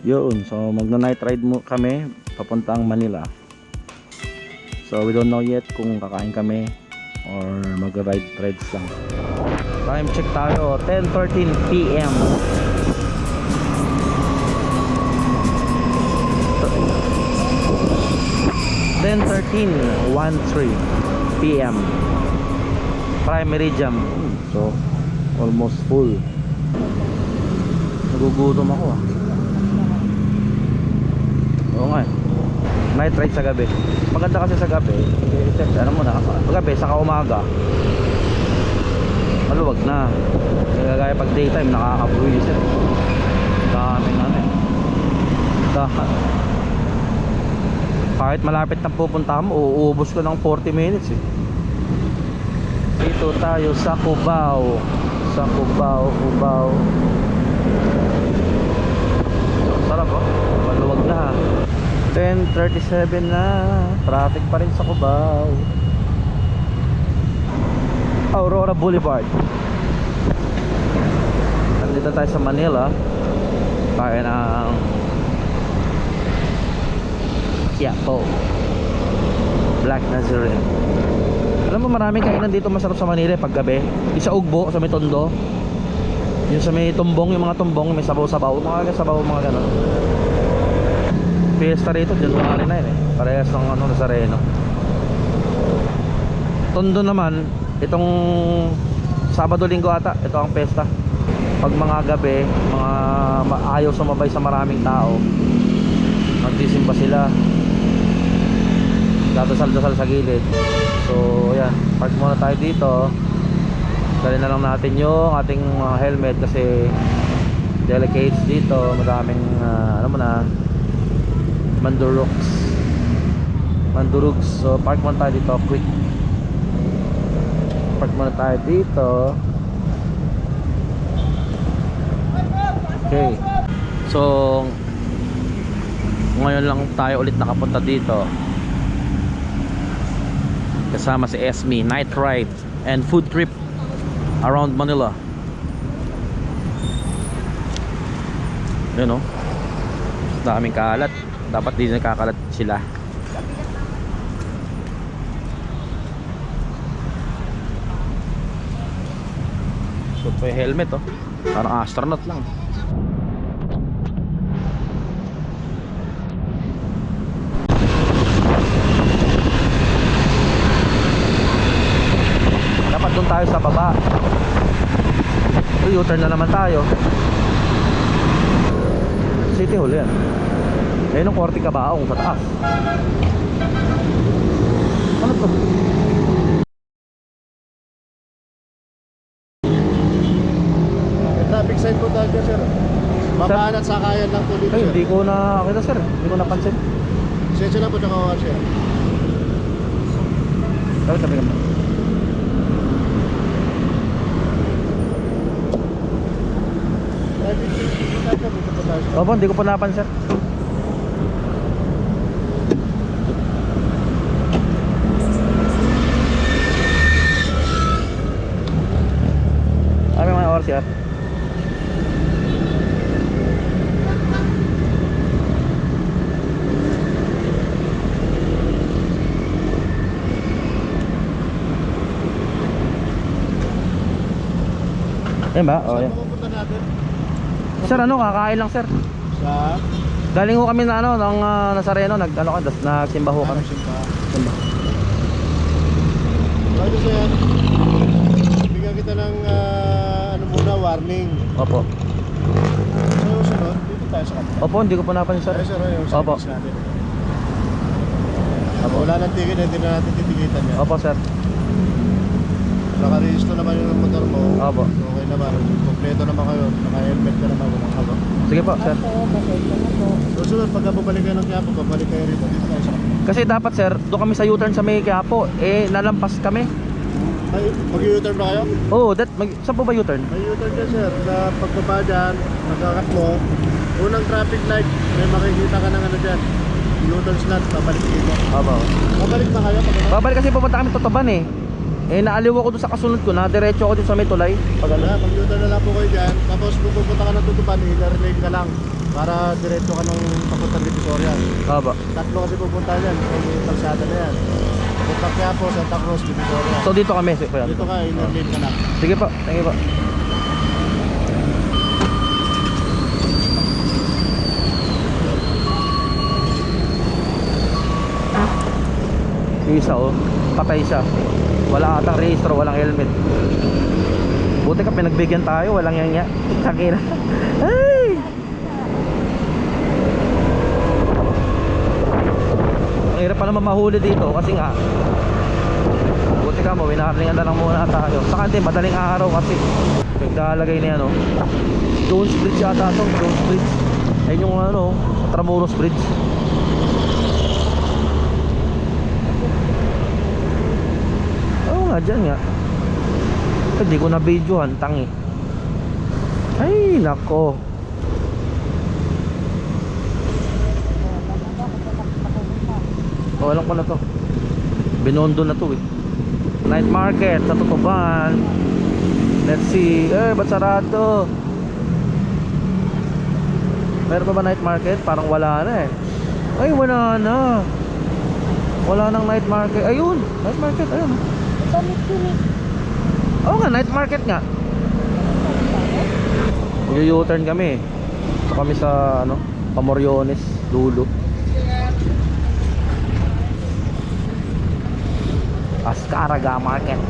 Yun, so magna-night ride mo kami papuntang Manila. So we don't know yet kung kakain kami or mag-ride rides lang. Time check tayo, 10:13 PM. 10:13 PM. Primary jam. So almost full. Nagugutom ako ah. Oo nga eh. Night ride sa gabi. Maganda kasi sa gabi. Ano mo na, gabi saka umaga maluwag na. Kaya pag daytime nakakabuwisit. Daming ano eh. Kahit malapit na pupunta mo, uuubos ko ng 40 minutes eh. Dito tayo sa Cubao. Sa Cubao, Cubao. Sarap oh, maluwag na. 10:37 na. Traffic pa rin sa Cubao. Aurora Boulevard. Nandito tayo sa Manila. Tayo ng Quiapo Black Nazarene. Alam mo maraming kainan dito masarap sa Manila pag gabi. Isa Ugbo sa may Tondo. Yung sa may tumbong, yung mga tumbong may sabaw-sabaw, mga sabaw, mga ganun. Fiesta rito, January na yun eh. Parehas ng ano, Nazareno. Tondo naman, itong Sabado-Linggo ata, ito ang pesta. Pag mga gabi, mga ayaw sumabay sa maraming tao, magsisimba sila, dadasal-dasal sa gilid. So yan, park muna tayo dito. Dali na lang natin yung ating helmet kasi delicates dito. Maraming ano mo na, mandurugs. So park muna tayo dito, quick. Park muna tayo dito. Okay. So ngayon lang tayo ulit nakapunta dito kasama si Esme, night ride and food trip around Manila. Yun o, daming kalat. Dapat di nakakalat sila. So may helmet oh, parang astronaut lang. Dapat doon tayo sa baba. U-turn na naman tayo. City Hall yan. Ayun ang Korte Kabaong sa taas. Ano to? Traffic sign po tayo sir. Babaan at sakayan lang po dito. Ay, hindi ko na kita sir. Hindi ko napansin. Sensya lang po nakawa siya. Sabi ka. Opo, hindi ko pa napansin. Ano mga oras yan? Yan ba? Oh, Saan yan. pupunta natin? Sir, ano, kakain lang sir. Sa? Galing ho kami na ano, ng Nazareno, nagsimba ho kami. Simba. Simba. Ano sir? Bigyan kita ng ano muna, warning. Opo. So sunod, dito tayo sa kanila. Opo, hindi ko pa napansin sir. Ay sir, yung Opo. service natin. Opo. Wala nang ticket, hindi na natin titikitan yan. Opo sir. Naka-register naman yung motor mo. Opo. So, okay naman. Kompleto naman kayo. Naka-helmet ka naman. Walang halo. Sige po sir. So sunod, pagka bumalik kayo ng Quiapo, babalik kayo rito. Dito tayo sa kanila. Kasi dapat sir, doon kami sa U-turn sa may Quiapo, eh nalampas kami. Ay, mag-U-turn ba kayo? Oh, saan po ba U-turn? May U-turn ka sir. Sa pagbaba dyan, magkakat mo. Unang traffic light, may makikita ka ng ano dyan. U-turn slot, babalik dito. Opo. Babalik ba kayo? Babalik kasi pupunta kami Totoban eh. Eh naaliw ako doon sa kasunod ko, na diretso ako din sa may tulay. Pag ano? Wala, mag-U-turn na lang po kayo dyan. Tapos kung pupunta ka ng Tutuban, i-relate ka lang. Para diretso ka ng papuntang Divisoria. Haba. Tatlo kasi pupunta yan. Yung kalsada na yan. Punta Quiapo, Santa Cruz, Divisoria. So dito kami, kuya. Dito ka, i-relate ka lang. Sige po, thank you po. Isa oh, patay siya. Wala atang rehistro, walang helmet. Buti ka pinagbigyan tayo, walang yang nya. Sakina. Ay! Ang hirap pa naman mahuli dito kasi nga buti ka mo, winaharlingan na lang muna tayo. Saka hindi, madaling araw kasi naglalagay na yan oh. Jones Bridge yata ito, Jones Bridge. Ayun yung ano, Tramuros Bridge. Oo nga, dyan nga. Hindi ko na videohan, tangi. Ay, nako. Oh, alam ko na to. Binondo na to eh. Night market sa Tutuban. Let's see. Eh, ba't sarado? Meron pa ba night market? Parang wala na eh. Ay, wala na. Wala nang night market. Ayun, night market, ayun. Oo nga, night market nga. U-turn kami. Ito kami sa ano, Pamoriones, Dulo. Ascaraga Market.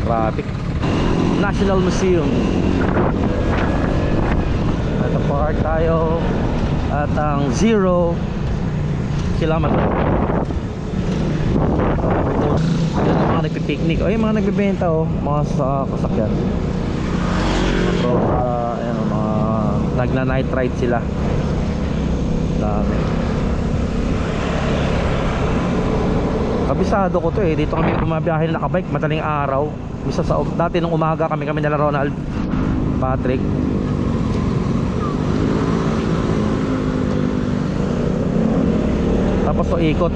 Traffic. National Museum. At park tayo at ang 0 kilometer. Yan ang mga nagpipiknik. Ay, mga nagbibenta oh, mga sa kasakyan. So, ayan, mga nagna-night ride sila. Dami. Kabisado ko to eh. Dito kami bumabiyahe na nakabike, madaling araw. Misa sa dati nung umaga kami nila Ronald, Patrick. Tapos to ikot.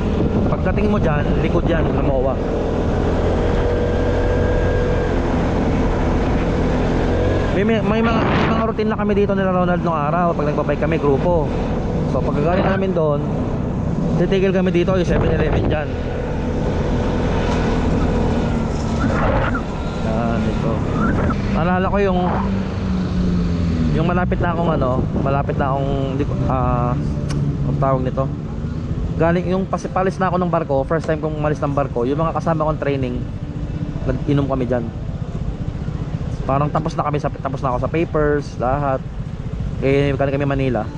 Pagdating mo dyan, likod yan, Lamoa. May mga routine na kami dito nila Ronald nung araw pag nagbabike kami, grupo. So pagkagaling namin doon, titigil kami dito yung 7-Eleven dyan. Yan, ito. Naalala ko yung malapit na akong ano, malapit na akong ang tawag nito. Galing yung palis na ako ng barko, first time kong umalis ng barko, yung mga kasama kong training, nag-inom kami dyan. Parang tapos na ako sa papers, lahat. Eh, kami Manila.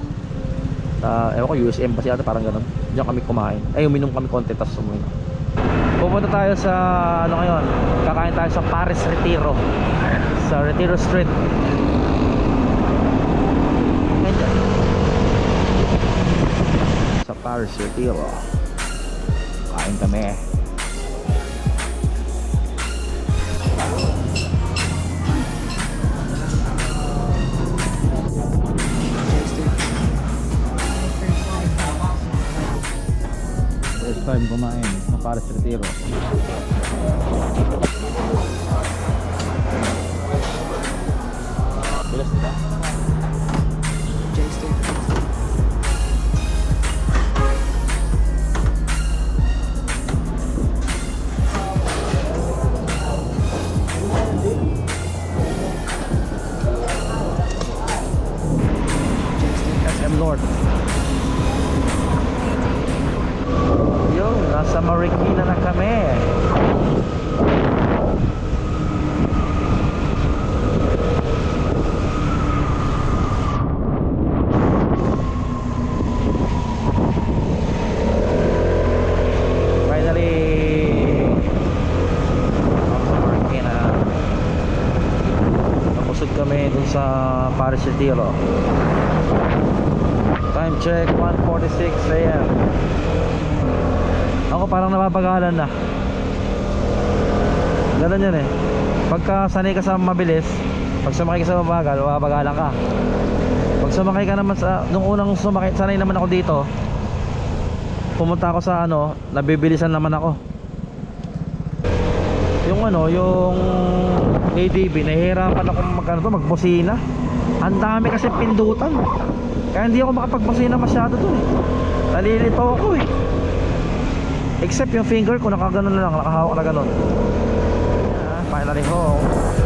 Ewan ko, US Embassy ata, parang ganun. Diyan kami kumain. Ay, uminom kami konti, tapos umuwi. Pupunta tayo sa, ano ngayon, kakain tayo sa Paris Retiro. Sa Retiro Street. Ayan. Sa Paris Retiro. Kain kami. First time kumain sa Paris Retiro. Bilas nila. SM North. Nasa Marikina na kami. Finally, nasa Marikina. Napusod kami dun sa Paris Retiro. Time check, 1:46 AM. Ako parang napapagalan na. Ganun yan eh. Pagka sanay ka sa mabilis, pag sumakay ka sa mabagal, mapapagalan ka. Pag sumakay ka naman sa, nung unang sumakay, sanay naman ako dito, pumunta ako sa ano, nabibilisan naman ako. Yung ano, yung ADB, nahihirapan ako magbusina. Ang dami kasi pindutan. Kaya hindi ako makapagbusina masyado dun eh. Nalilito ako eh. Except yung finger ko, nakaganon na lang, nakahawak na ganon. Finally home.